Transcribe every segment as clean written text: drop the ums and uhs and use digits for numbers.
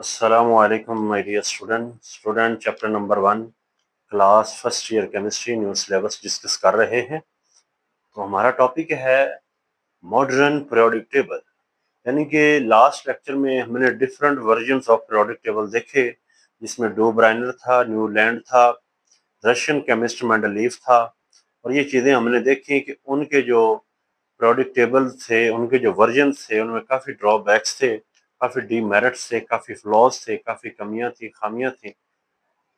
अस्सलामुअलैकुम my dear student chapter number 1 class first year chemistry new syllabus discuss कर रहे हैं। तो हमारा टॉपिक है मॉडर्न पीरियोडिक टेबल। यानी कि लास्ट लेक्चर में हमने different versions of periodic table देखे, जिसमें डो ब्राइनर था, न्यूलैंड था, रशियन केमिस्ट मेंडलीव था। और ये चीज़ें हमने देखी कि उनके जो पीरियोडिक टेबल थे, उनके जो वर्जन थे, उनमें काफ़ी ड्रॉबैक्स थे, काफ़ी डीमेरिट्स थे, काफ़ी फ्लॉज थे, काफ़ी कमियां थी, खामियां थी।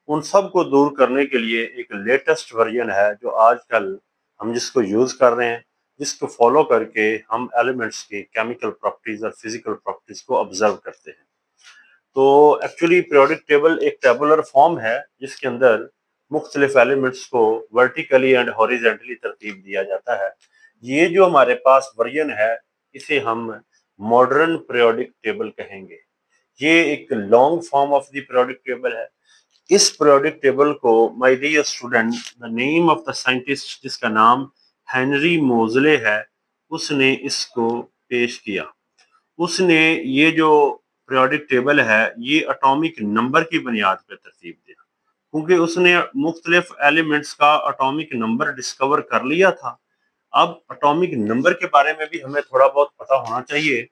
उन सब को दूर करने के लिए एक लेटेस्ट वर्जन है जो आजकल हम जिसको यूज कर रहे हैं, जिसको फॉलो करके हम एलिमेंट्स की केमिकल प्रॉपर्टीज और फिजिकल प्रॉपर्टीज को ऑब्जर्व करते हैं। तो एक्चुअली पीरियोडिक टेबल एक टेबुलर फॉर्म है जिसके अंदर मुख्तलिफ एलिमेंट्स को वर्टिकली एंड हॉरिजेंटली तरतीब दिया जाता है। ये जो हमारे पास वर्जन है, इसे हम मॉडर्न पीरियोडिक टेबल कहेंगे। ये एक long form of the periodic table है। इस पीरियोडिक टेबल को my dear student, the name of the scientist जिसका नाम हेनरी मोजले है, उसने इसको पेश किया। उसने ये जो पीरियोडिक टेबल है, ये एटॉमिक नंबर की बुनियाद पर तरतीब दिया, क्योंकि उसने मुख्तलिफ एलिमेंट्स का एटॉमिक नंबर डिस्कवर कर लिया था। अब एटॉमिक नंबर के बारे में भी हमें थोड़ा बहुत पता होना चाहिए।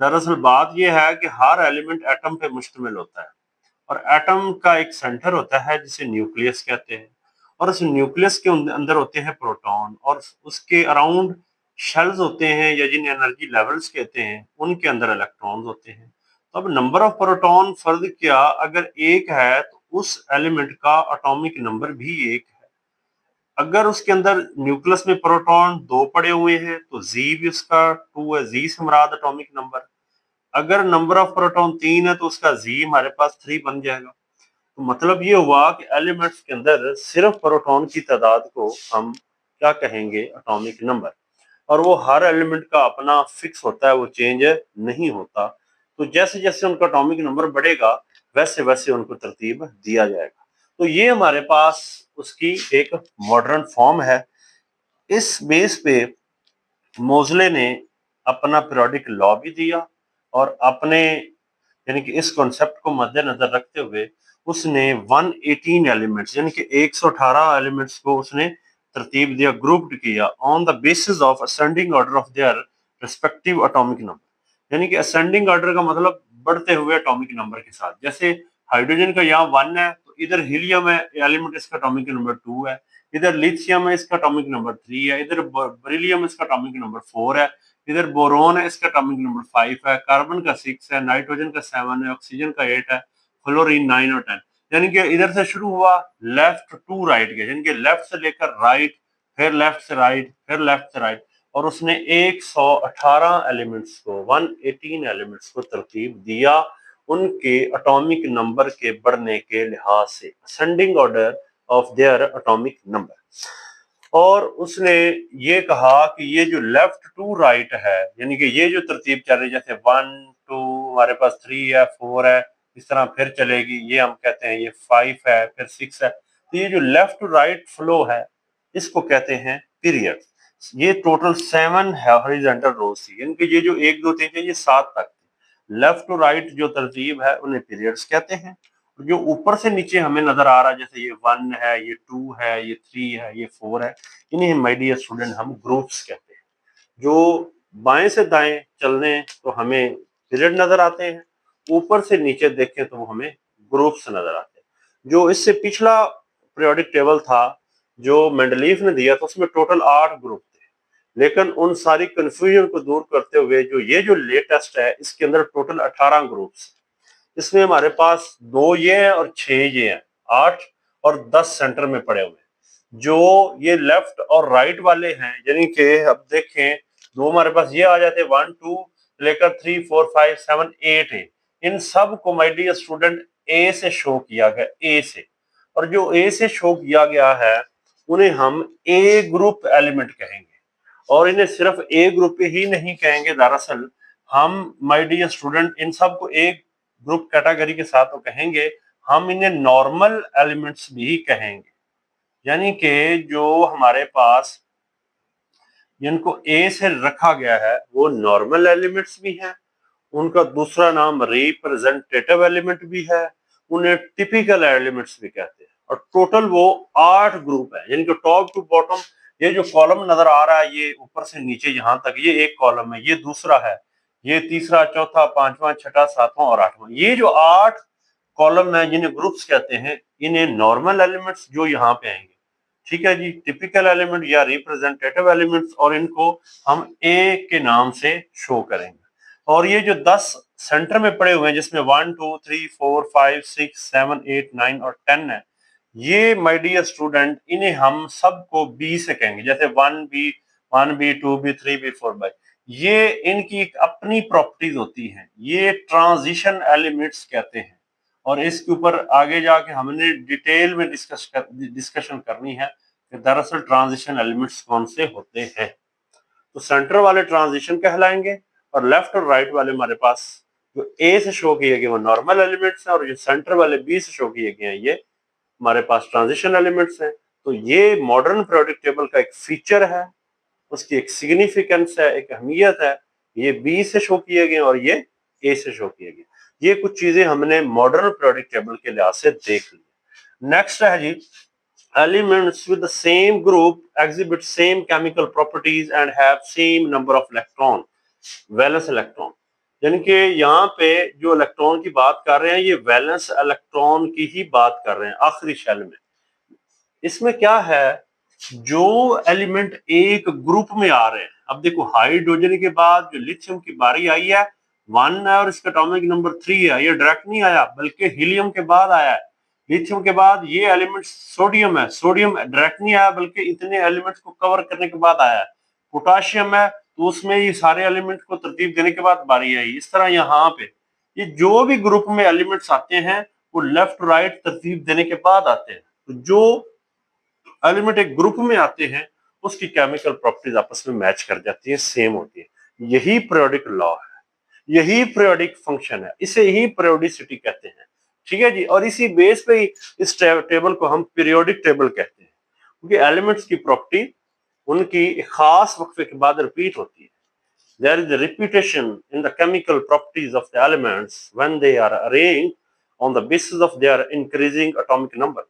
दरअसल बात यह है कि हर एलिमेंट एटम पे मुश्तमिल होता है, और एटम का एक सेंटर होता है जिसे न्यूक्लियस कहते हैं, और उस न्यूक्लियस के अंदर होते हैं प्रोटॉन, और उसके अराउंड शेल्स होते हैं या जिन्हें एनर्जी लेवल्स कहते हैं, उनके अंदर इलेक्ट्रॉन्स होते हैं। तो अब नंबर ऑफ प्रोटॉन फर्ज क्या, अगर एक है तो उस एलिमेंट का एटॉमिक नंबर भी एक है। अगर उसके अंदर न्यूक्लियस में प्रोटॉन दो पड़े हुए हैं तो जी भी उसका 2 है, जी से मुराद एटॉमिक नंबर। अगर नंबर ऑफ प्रोटॉन 3 है तो उसका जी हमारे पास 3 बन जाएगा। तो मतलब ये हुआ कि एलिमेंट्स के अंदर सिर्फ प्रोटॉन की तादाद को हम क्या कहेंगे, एटॉमिक नंबर। और वो हर एलिमेंट का अपना फिक्स होता है, वो चेंज नहीं होता। तो जैसे जैसे उनका एटॉमिक नंबर बढ़ेगा, वैसे वैसे उनको तरतीब दिया जाएगा। तो ये हमारे पास उसकी एक मॉडर्न फॉर्म है। इस बेस पे मोजले ने अपना पीरियोडिक लॉ भी दिया, और अपने यानी कि इस कॉन्सेप्ट को मद्देनजर रखते हुए उसने 118 एलिमेंट्स यानी कि 118 एलिमेंट्स को उसने तरतीब दिया, ग्रुप्ड किया on the basis of ascending order of their respective atomic number. यानी कि असेंडिंग ऑर्डर का मतलब बढ़ते हुए एटॉमिक नंबर के साथ। जैसे हाइड्रोजन का यहाँ 1 है, तो इधर हीलियम है, एलिमेंट इसका एटॉमिक नंबर 2 है। इधर लिथियम है, इसका एटॉमिक नंबर 3 है। इधर बेरिलियम, इसका एटॉमिक नंबर 4 है। इधर बोरोन है, इसका एटॉमिक नंबर 5 है। कार्बन का 6 है, नाइट्रोजन का 7 है, ऑक्सीजन का 8 है, फ्लोरीन 9 और 10। यानी कि इधर से शुरू हुआ लेफ्ट टू राइट के, यानी कि लेफ्ट से लेकर राइट, फिर लेफ्ट से राइट, फिर लेफ्ट से राइट। और उसने 118 एलिमेंट्स को, 118 एलिमेंट्स को तरतीब दिया उनके एटॉमिक नंबर के बढ़ने के लिहाज से, ascending order of their atomic number. और उसने ये कहा कि ये जो लेफ्ट टू राइट है, यानी कि ये जो तरतीब चल रही है, जैसे 1 2 हमारे पास 3 है, 4 है, इस तरह फिर चलेगी, ये हम कहते हैं ये 5 है, फिर 6 है। तो ये जो लेफ्ट टू राइट फ्लो है, इसको कहते हैं पीरियड। ये टोटल 7 है हॉरिजॉन्टल रोज थी, यानी कि ये जो 1 2 3 4 ये 7 तक लेफ्ट टू राइट जो तरतीब है उन्हें पीरियड्स कहते हैं। जो ऊपर से नीचे हमें नजर आ रहा है, जैसे ये 1 है, ये 2 है, ये 3 है, ये 4 है, इन्हें माय डियर स्टूडेंट हम ग्रुप्स कहते हैं। जो बाएं से दाएं चलने तो हमें पीरियड नजर आते हैं, ऊपर से नीचे देखें तो वो हमें ग्रुप्स नजर आते हैं। जो इससे पिछला पीरियोडिक टेबल था जो मेंडलीफ ने दिया था, उसमें टोटल 8 ग्रुप थे। लेकिन उन सारी कंफ्यूजन को दूर करते हुए जो ये जो लेटेस्ट है, इसके अंदर टोटल 18 ग्रुप्स। इसमें हमारे पास 2 ये हैं और 6 ये हैं, 8 और 10 सेंटर में पड़े हुए हैं। जो ये लेफ्ट और राइट वाले हैं, यानी कि अब देखें, दो हमारे पास ये आ जाते हैं, 1 2 लेकर 3 4 5 7 8 है। इन सब को माय डियर स्टूडेंट ए से शो किया गया, ए से। और जो ए से शो किया गया है, उन्हें हम ए ग्रुप एलिमेंट कहेंगे। और इन्हें सिर्फ ए ग्रुप ही नहीं कहेंगे, दरअसल हम माय डियर स्टूडेंट इन सब को एक ग्रुप कैटेगरी के साथ तो कहेंगे, हम इन्हें नॉर्मल एलिमेंट्स भी कहेंगे। यानी कि जो हमारे पास जिनको ए से रखा गया है वो नॉर्मल एलिमेंट्स भी हैं, उनका दूसरा नाम रिप्रेजेंटेटिव एलिमेंट भी है, उन्हें टिपिकल एलिमेंट्स भी कहते हैं। और टोटल वो 8 ग्रुप है, यानी कि टॉप टू बॉटम ये जो कॉलम नजर आ रहा है ये ऊपर से नीचे यहाँ तक ये एक कॉलम है, ये दूसरा है, ये तीसरा, चौथा, पांचवा, छठा, सातवां और आठवां, ये जो 8 कॉलम है जिन्हें ग्रुप्स कहते हैं, इन्हें नॉर्मल एलिमेंट्स जो यहाँ पे आएंगे, ठीक है जी, टिपिकल एलिमेंट या रिप्रेजेंटेटिव एलिमेंट्स, और इनको हम ए के नाम से शो करेंगे। और ये जो 10 सेंटर में पड़े हुए हैं जिसमें 1 2 3 4 5 6 7 8 9 और 10 है, ये माय डियर स्टूडेंट इन्हें हम सबको बी से कहेंगे, जैसे 1b 1b 2b 3b 4b, ये इनकी एक अपनी प्रॉपर्टीज होती हैं, ये ट्रांजिशन एलिमेंट्स कहते हैं। और इसके ऊपर आगे जाके हमने डिटेल में डिस्कशन करनी है कि दरअसल ट्रांजिशन एलिमेंट्स कौन से होते हैं। तो सेंटर वाले ट्रांजिशन कहलाएंगे और लेफ्ट और राइट वाले हमारे पास जो ए से शो किए गए वो नॉर्मल एलिमेंट्स हैं, और जो सेंटर वाले बी से शो किए गए हैं ये हमारे पास ट्रांजिशन एलिमेंट्स हैं। तो ये मॉडर्न पीरियोडिक टेबल का एक फीचर है, उसकी एक सिग्निफिकेंस है, एक अहमियत है। ये बी से शो किए गए और ये ए से शो किए गए। ये कुछ चीजें हमने मॉडर्न पीरियोडिक टेबल के लिहाज से देख ली। नेक्स्ट है जी, elements with the same group exhibit same chemical properties and have same number of electron, valence electron. यानी कि यहाँ पे जो इलेक्ट्रॉन की बात कर रहे हैं ये वैलेंस इलेक्ट्रॉन की ही बात कर रहे हैं आखिरी शेल में। इसमें क्या है, जो एलिमेंट एक ग्रुप में आ रहे हैं, अब देखो हाइड्रोजन के बाद जो लिथियम की बारी आई है 1 है और इसका एटॉमिक नंबर 3 है, ये डायरेक्ट नहीं आया बल्कि हीलियम के बाद आया है। लिथियम के बाद ये एलिमेंट सोडियम है, सोडियम डायरेक्ट नहीं आया बल्कि इतने एलिमेंट्स को कवर करने के बाद आया है। पोटाशियम है तो उसमें ये सारे एलिमेंट्स को तरतीब देने के बाद बारी आई। इस तरह यहाँ पे ये जो भी ग्रुप में एलिमेंट्स आते हैं वो लेफ्ट राइट तरतीब देने के बाद आते हैं। तो जो एलिमेंट एक ग्रुप में आते हैं उसकी केमिकल प्रॉपर्टीज आपस में मैच कर जाती है, सेम होती है। यही पीरियोडिक लॉ है, यही पीरियोडिक फंक्शन है, इसे ही पीरियोडिसिटी कहते हैं, ठीक है जी। और इसी बेस पे ही इस टेबल को हम पीरियोडिक टेबल कहते हैं, क्योंकि एलिमेंट्स की प्रॉपर्टी उनकी एक खास वक्फे के बाद रिपीट होती है। There is a repetition in the chemical properties of the elements when they are arranged on the basis of their increasing atomic number।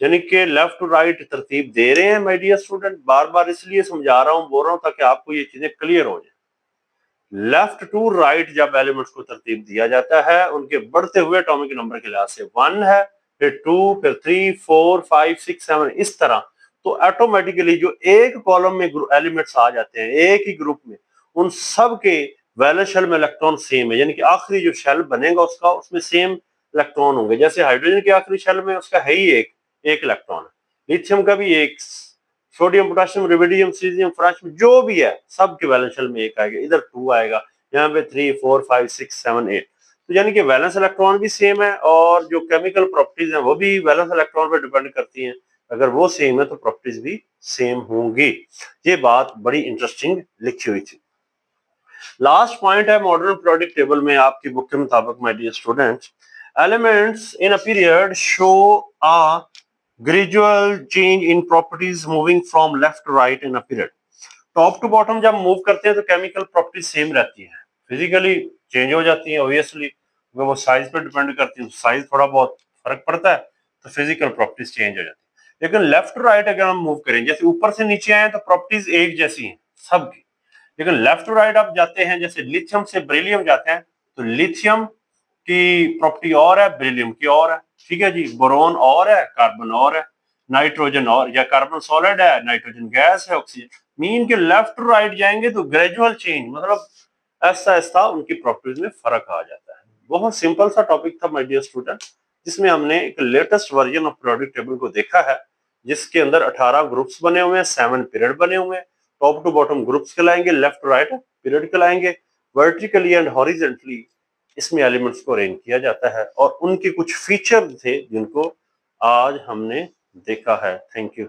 यानी कि लेफ्ट टू राइट तरतीब दे रहे हैं माय डियर स्टूडेंट, बार बार इसलिए समझा रहा हूँ, बोल रहा हूँ ताकि आपको ये चीजें क्लियर हो जाए। लेफ्ट टू राइट जब एलिमेंट्स को तरतीब दिया जाता है उनके बढ़ते हुए एटॉमिक नंबर के लिहाज से 1 है, फिर 2, फिर 3, 4, 5, 6, 7 इस तरह, तो ऑटोमेटिकली जो एक कॉलम में एलिमेंट्स आ जाते हैं एक ही ग्रुप में, उन सब के वैलेंस शेल में इलेक्ट्रॉन सेम है, यानी कि आखिरी जो शेल बनेगा उसका उसमें सेम इलेक्ट्रॉन होंगे। जैसे हाइड्रोजन के आखिरी शेल में उसका है ही एक इलेक्ट्रॉन है, लिथियम का भी एक, sodium, potassium, rubidium, caesium, francium जो भी है सब के वैलेंस शेल में एक आएगा, इधर 2 आएगा, यहाँ पे 3, 4, 5, 6, 7, 8। तो यानी कि वैलेंस इलेक्ट्रॉन भी सेम है और जो केमिकल प्रॉपर्टीज हैं वो भी वैलेंस इलेक्ट्रॉन पर डिपेंड करती हैं। अगर वो सेम है तो प्रॉपर्टीज भी सेम होंगी। ये बात बड़ी इंटरेस्टिंग लिखी हुई थी। लास्ट पॉइंट है मॉडर्न पीरियोडिक टेबल में आपकी बुक के मुताबिक my dear students, elements in a period show a gradual change in properties moving from left to right in a period. Top to bottom जब move करते हैं तो chemical properties same रहती है, फिजिकली चेंज हो जाती है ऑब्वियसली, वो साइज पे डिपेंड करती है, साइज थोड़ा बहुत फर्क पड़ता है तो फिजिकल प्रॉपर्टीज चेंज हो जाती है। लेकिन लेफ्ट टू राइट अगर हम मूव करें, जैसे ऊपर से नीचे आए तो प्रॉपर्टीज एक जैसी हैं सबकी, लेकिन लेफ्ट टू राइट आप जाते हैं, जैसे लिथियम से बेरिलियम जाते हैं तो लिथियम की प्रॉपर्टी और है, बेरिलियम की और है, ठीक है जी। बोरोन और है, कार्बन और है, नाइट्रोजन और, या कार्बन सॉलिड है, नाइट्रोजन गैस है, ऑक्सीजन। मीन के लेफ्ट टू राइट जाएंगे तो ग्रेजुअल चेंज, मतलब ऐसा ऐसा उनकी प्रॉपर्टीज में फर्क आ जाता है। बहुत सिंपल सा टॉपिक था माय डियर स्टूडेंट, जिसमें हमने एक latest version of periodic table को देखा है, जिसके अंदर 18 ग्रुप्स बने हुए हैं, 7 पीरियड बने हुए हैं। टॉप टू बॉटम ग्रुप्स कहलाएंगे, लेफ्ट टू राइट पीरियड कहलाएंगे। वर्टिकली एंड हॉरिजॉन्टली इसमें एलिमेंट्स को अरेंज किया जाता है और उनके कुछ फीचर थे जिनको आज हमने देखा है। Thank you.